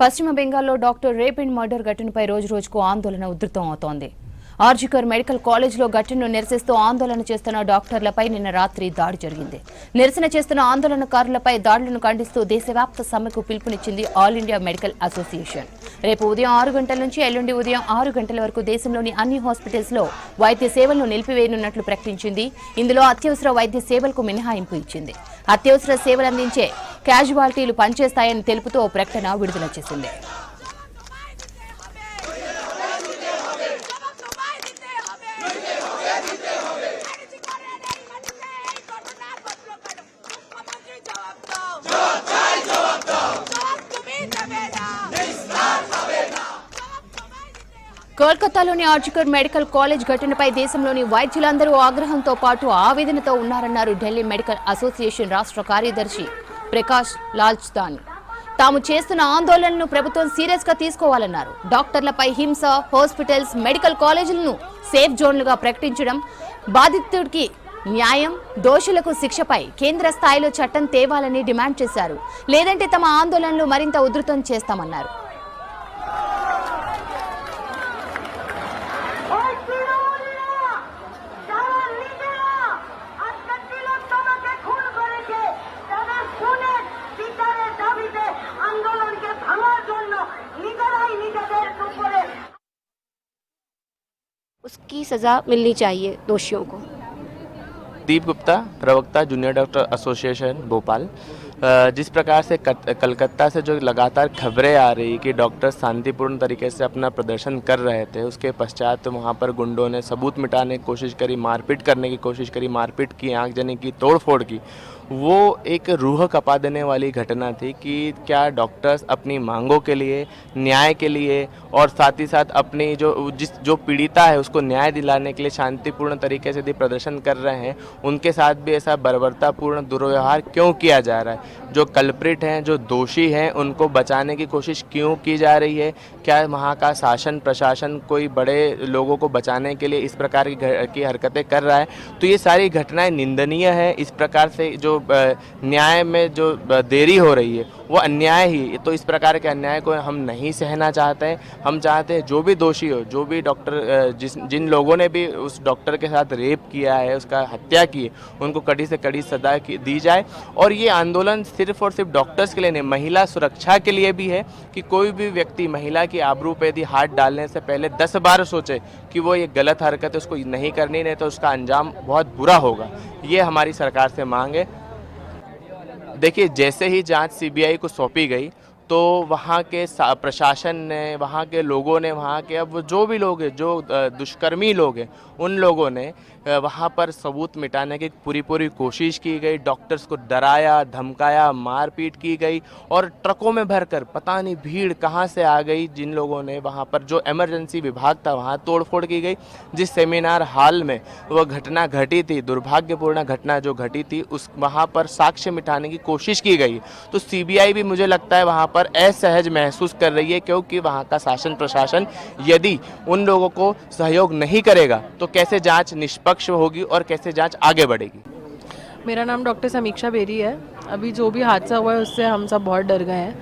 పశ్చిమ బెంగాల్లో doctor rape and murder ఘటనపై రోజు రోజుకు ఆందోళన ఉధృతం అవుతోంది. ఆర్జికర్ మెడికల్ కాలేజ్లో ఘటనను నిరసిస్తూ ఆందోళన చేస్తున్న డాక్టర్లపై నిన్న రాత్రి దాడి జరిగింది. నిరసన చేస్తున్న ఆందోళనకారులపై దాడులను ఖండిస్తూ దేశవ్యాప్త సమ్మెకు పిలుపునిచ్చింది ఆల్ ఇండియా మెడికల్ అసోసియేషన్. రేపు ఉదయం 6 గంటల నుంచి ఎల్లుండి ఉదయం 6 గంటల వరకు దేశంలోని అన్ని హాస్పిటల్స్ లో వైద్య సేవలను నిలిపివేయనున్నట్లు ప్రకటించింది. ఇందులో అత్యవసర వైద్య సేవలకు మినహాయింపు ఇచ్చింది. అత్యవసర సేవలు అందించే క్యాజువాలిటీలు పనిచేస్తాయని తెలుపుతూ ఓ ప్రకటన విడుదల చేసింది. కోల్కతాలోని ఆర్జికర్ మెడికల్ కాలేజ్ ఘటనపై దేశంలోని వైద్యులందరూ ఆగ్రహంతో పాటు ఆవేదనతో ఉన్నారన్నారు ఢిల్లీ మెడికల్ అసోసియేషన్ రాష్ట్ర కార్యదర్శి ప్రకాష్ లాల్చదాని. తాము చేస్తున్న ఆందోళనను ప్రభుత్వం సీరియస్ గా తీసుకోవాలన్నారు. డాక్టర్లపై హింస, హాస్పిటల్స్, మెడికల్ కాలేజీలను సేఫ్ జోన్లుగా ప్రకటించడం, బాధితుడికి న్యాయం, దోషులకు శిక్షపై కేంద్ర స్థాయిలో చట్టం తేవాలని డిమాండ్ చేశారు. లేదంటే తమ ఆందోళనలు మరింత ఉధృతం చేస్తామన్నారు. उसकी सज़ा मिलनी चाहिए दोषियों को। दीप गुप्ता, प्रवक्ता जूनियर डॉक्टर एसोसिएशन भोपाल। जिस प्रकार से कलकत्ता से जो लगातार खबरें आ रही कि डॉक्टर शांतिपूर्ण तरीके से अपना प्रदर्शन कर रहे थे, उसके पश्चात वहाँ पर गुंडों ने सबूत मिटाने की कोशिश करी, मारपीट करने की कोशिश करी, मारपीट की, आगजनी की, तोड़फोड़ की, वो एक रूह कपा देने वाली घटना थी कि क्या डॉक्टर्स अपनी मांगों के लिए, न्याय के लिए और साथ ही साथ अपनी जो पीड़िता है उसको न्याय दिलाने के लिए शांतिपूर्ण तरीके से यदि प्रदर्शन कर रहे हैं, उनके साथ भी ऐसा बर्बरतापूर्ण दुर्व्यवहार क्यों किया जा रहा है? जो कल्प्रिट हैं, जो दोषी हैं, उनको बचाने की कोशिश क्यों की जा रही है? क्या वहाँ का शासन प्रशासन कोई बड़े लोगों को बचाने के लिए इस प्रकार की हरकतें कर रहा है? तो ये सारी घटनाएं निंदनीय है। इस प्रकार से जो न्याय में जो देरी हो रही है वो अन्याय ही, तो इस प्रकार के अन्याय को हम नहीं सहना चाहते हैं। हम चाहते हैं जो भी दोषी हो, जो भी डॉक्टर जिन लोगों ने भी उस डॉक्टर के साथ रेप किया है, उसका हत्या की है, उनको कड़ी से कड़ी सजा दी जाए। और ये आंदोलन सिर्फ और सिर्फ डॉक्टर्स के लिए नहीं, महिला सुरक्षा के लिए भी है कि कोई भी व्यक्ति महिला की आबरू पे यदि हाथ डालने से पहले 10 बार सोचे कि वो ये गलत हरकत है, उसको नहीं करनी, नहीं तो उसका अंजाम बहुत बुरा होगा। ये हमारी सरकार से मांग है। देखिए, जैसे ही जांच सीबीआई को सौंपी गई तो वहाँ के प्रशासन ने, वहाँ के लोगों ने, वहाँ के अब जो भी लोग हैं, जो दुष्कर्मी लोग हैं, उन लोगों ने वहाँ पर सबूत मिटाने की पूरी कोशिश की गई। डॉक्टर्स को डराया, धमकाया, मारपीट की गई और ट्रकों में भरकर पता नहीं भीड़ कहाँ से आ गई। जिन लोगों ने वहाँ पर जो इमरजेंसी विभाग था वहाँ तोड़फोड़ की गई। जिस सेमिनार हॉल में वह घटना घटी थी, दुर्भाग्यपूर्ण घटना जो घटी थी, उस वहाँ पर साक्ष्य मिटाने की कोशिश की गई। तो सीबीआई भी मुझे लगता है वहाँ पर असहज महसूस कर रही है, क्योंकि वहाँ का शासन प्रशासन यदि उन लोगों को सहयोग नहीं करेगा तो कैसे जांच निष्पक्ष होगी और कैसे जांच आगे बढ़ेगी। मेरा नाम डॉक्टर समीक्षा बेरी है। अभी जो भी हादसा हुआ है उससे हम सब बहुत डर गए हैं।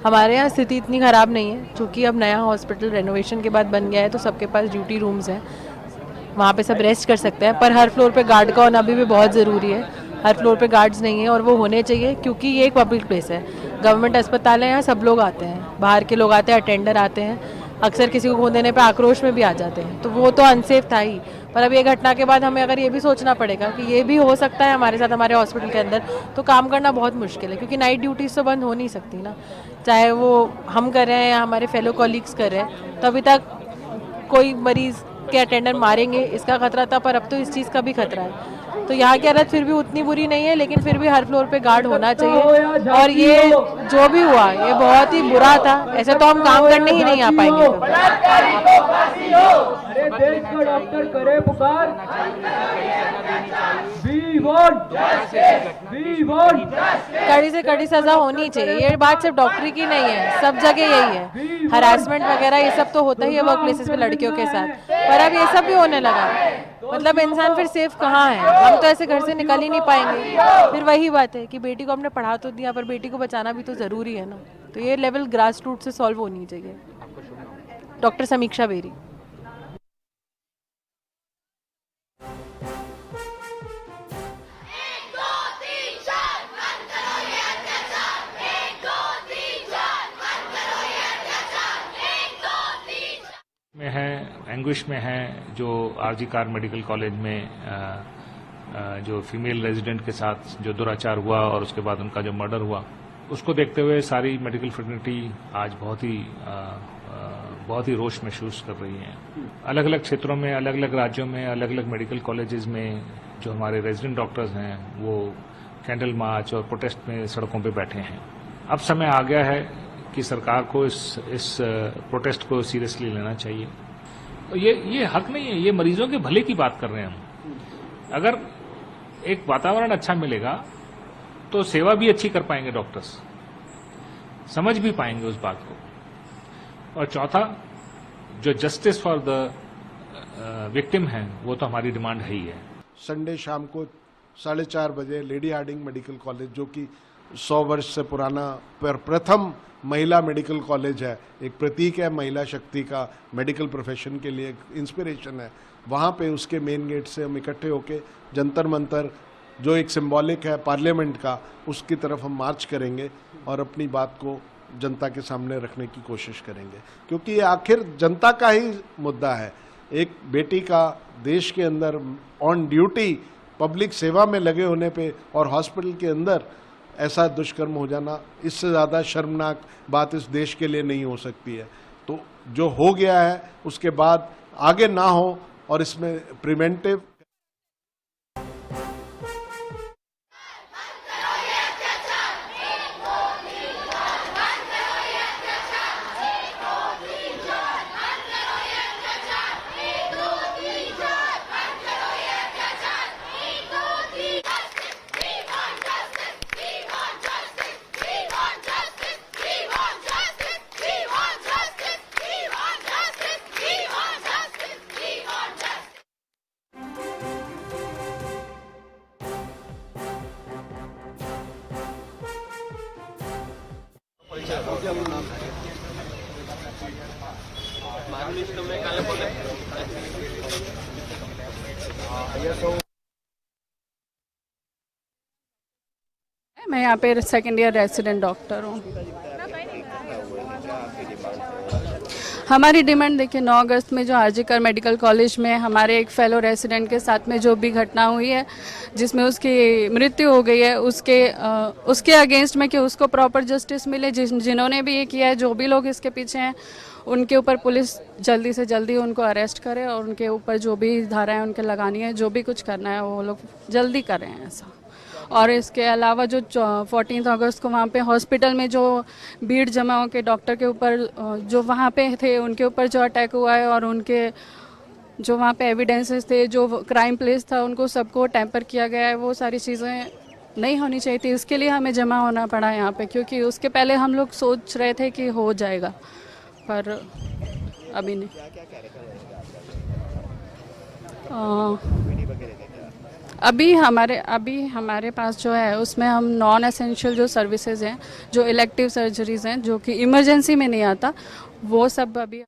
हमारे यहाँ स्थिति इतनी ख़राब नहीं है, क्योंकि अब नया हॉस्पिटल रेनोवेशन के बाद बन गया है, तो सबके पास ड्यूटी रूम्स हैं, वहाँ पे सब रेस्ट कर सकते हैं। पर हर फ्लोर पे गार्ड का होना अभी भी बहुत ज़रूरी है। हर फ्लोर पे गार्ड्स नहीं है और वो होने चाहिए, क्योंकि ये एक पब्लिक प्लेस है। गवर्नमेंट अस्पताल है, यहाँ सब लोग आते हैं, बाहर के लोग आते हैं, अटेंडर आते हैं, अक्सर किसी को खून देने पे आक्रोश में भी आ जाते हैं, तो वो तो अनसेफ था ही। पर अब ये घटना के बाद हमें अगर ये भी सोचना पड़ेगा कि ये भी हो सकता है हमारे साथ हमारे हॉस्पिटल के अंदर, तो काम करना बहुत मुश्किल है, क्योंकि नाइट ड्यूटीज़ तो बंद हो नहीं सकती ना, चाहे वो हम कर रहे हैं या हमारे फेलो कॉलीग्स कर रहे हैं। तो अभी तक कोई मरीज़ के अटेंडर मारेंगे इसका खतरा था, पर अब तो इस चीज़ का भी खतरा है। तो यहाँ की हालत फिर भी उतनी बुरी नहीं है, लेकिन फिर भी हर फ्लोर पे गार्ड होना चाहिए। और ये जो भी हुआ ये बहुत ही बुरा था, ऐसे तो हम काम करने ही नहीं आ पाएंगे। अरे देश का डॉक्टर करे पुकार। कड़ी से कड़ी सजा होनी चाहिए। ये बात सिर्फ डॉक्टरी की नहीं है, सब जगह यही है। हरासमेंट वगैरह ये सब तो होता ही है वर्क प्लेसेस में लड़कियों के साथ, पर अब ये सब भी होने लगा। मतलब इंसान फिर सेफ कहाँ है? हम तो ऐसे घर से निकल ही नहीं पाएंगे। फिर वही बात है कि बेटी को हमने पढ़ा तो दिया, पर बेटी को बचाना भी तो ज़रूरी है ना। तो ये लेवल ग्रास रूट से सॉल्व होनी चाहिए। डॉक्टर समीक्षा बेरी। में है, एंग्विश में है, जो आरजी कार मेडिकल कॉलेज में जो फीमेल रेजिडेंट के साथ जो दुराचार हुआ और उसके बाद उनका जो मर्डर हुआ, उसको देखते हुए सारी मेडिकल फ्रेटर्निटी आज बहुत ही रोष महसूस कर रही है। अलग अलग क्षेत्रों में, अलग अलग राज्यों में, अलग अलग मेडिकल कॉलेजेस में जो हमारे रेजिडेंट डॉक्टर्स हैं वो कैंडल मार्च और प्रोटेस्ट में सड़कों पे बैठे हैं। अब समय आ गया है कि सरकार को इस प्रोटेस्ट को सीरियसली लेना चाहिए। तो ये हक नहीं है, ये मरीजों के भले की बात कर रहे हैं हम। अगर एक वातावरण अच्छा मिलेगा तो सेवा भी अच्छी कर पाएंगे डॉक्टर्स, समझ भी पाएंगे उस बात को। और चौथा, जो जस्टिस फॉर द विक्टिम है वो तो हमारी डिमांड है ही है। संडे शाम को 4:30 बजे लेडी हार्डिंग मेडिकल कॉलेज, जो कि 100 वर्ष से पुराना प्रथम महिला मेडिकल कॉलेज है, एक प्रतीक है महिला शक्ति का, मेडिकल प्रोफेशन के लिए एक इंस्पिरेशन है, वहाँ पे उसके मेन गेट से हम इकट्ठे होके जंतर मंतर, जो एक सिंबॉलिक है पार्लियामेंट का, उसकी तरफ हम मार्च करेंगे और अपनी बात को जनता के सामने रखने की कोशिश करेंगे, क्योंकि ये आखिर जनता का ही मुद्दा है। एक बेटी का देश के अंदर ऑन ड्यूटी पब्लिक सेवा में लगे होने पे और हॉस्पिटल के अंदर ऐसा दुष्कर्म हो जाना, इससे ज़्यादा शर्मनाक बात इस देश के लिए नहीं हो सकती है। तो जो हो गया है उसके बाद आगे ना हो और इसमें प्रिवेंटिव मैं यहाँ पे सेकेंड ईयर रेसिडेंट डॉक्टर हूँ। हमारी डिमांड देखिए, 9 अगस्त में जो आरजी कार मेडिकल कॉलेज में हमारे एक फेलो रेसिडेंट के साथ में जो भी घटना हुई है, जिसमें उसकी मृत्यु हो गई है, उसके अगेंस्ट में कि उसको प्रॉपर जस्टिस मिले। जिन्होंने भी ये किया है, जो भी लोग इसके पीछे हैं, उनके ऊपर पुलिस जल्दी से जल्दी उनको अरेस्ट करे और उनके ऊपर जो भी धाराएं उनके लगानी है, जो भी कुछ करना है वो लोग जल्दी करें ऐसा। और इसके अलावा जो 14 अगस्त को वहाँ पे हॉस्पिटल में जो भीड़ जमा हो के डॉक्टर के ऊपर जो वहाँ पे थे उनके ऊपर जो अटैक हुआ है, और उनके जो वहाँ पे एविडेंसेस थे, जो क्राइम प्लेस था, उनको सबको टेम्पर किया गया है। वो सारी चीज़ें नहीं होनी चाहिए थी, इसके लिए हमें जमा होना पड़ा यहाँ पे, क्योंकि उसके पहले हम लोग सोच रहे थे कि हो जाएगा, पर अभी नहीं। अभी हमारे पास जो है उसमें हम नॉन एसेंशियल जो सर्विसेज हैं, जो इलेक्टिव सर्जरीज हैं, जो कि इमरजेंसी में नहीं आता, वो सब अभी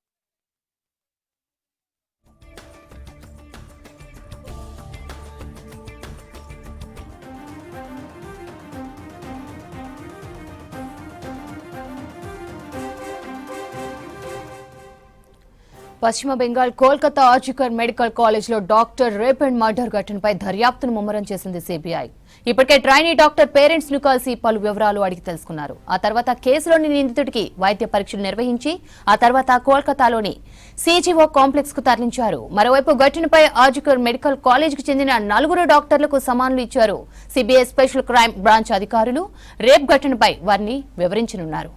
పశ్చిమ బెంగాల్ కోల్కతా ఆర్జికర్ మెడికల్ కాలేజ్లో డాక్టర్ రేప్ అండ్ మర్డర్ ఘటనపై దర్యాప్తును ముమ్మరం చేసింది సిబిఐ. ఇప్పటికే ట్రైనీ డాక్టర్ పేరెంట్స్ ను కలిసి పలు వివరాలు అడిగి తెలుసుకున్నారు. ఆ తర్వాత కేసులోని నిందితుడికి వైద్య పరీక్షలు నిర్వహించి ఆ తర్వాత కోల్కతాలోని సిజిఓ కాంప్లెక్స్ కు తరలించారు. మరోవైపు ఘటనపై ఆర్జికర్ మెడికల్ కాలేజ్ కు చెందిన 4 డాక్టర్లకు సమానులు ఇచ్చారు. సిబిఐ స్పెషల్ క్రైమ్ బ్రాంచ్ అధికారులు రేప్ ఘటనపై వారిని వివరించనున్నారు.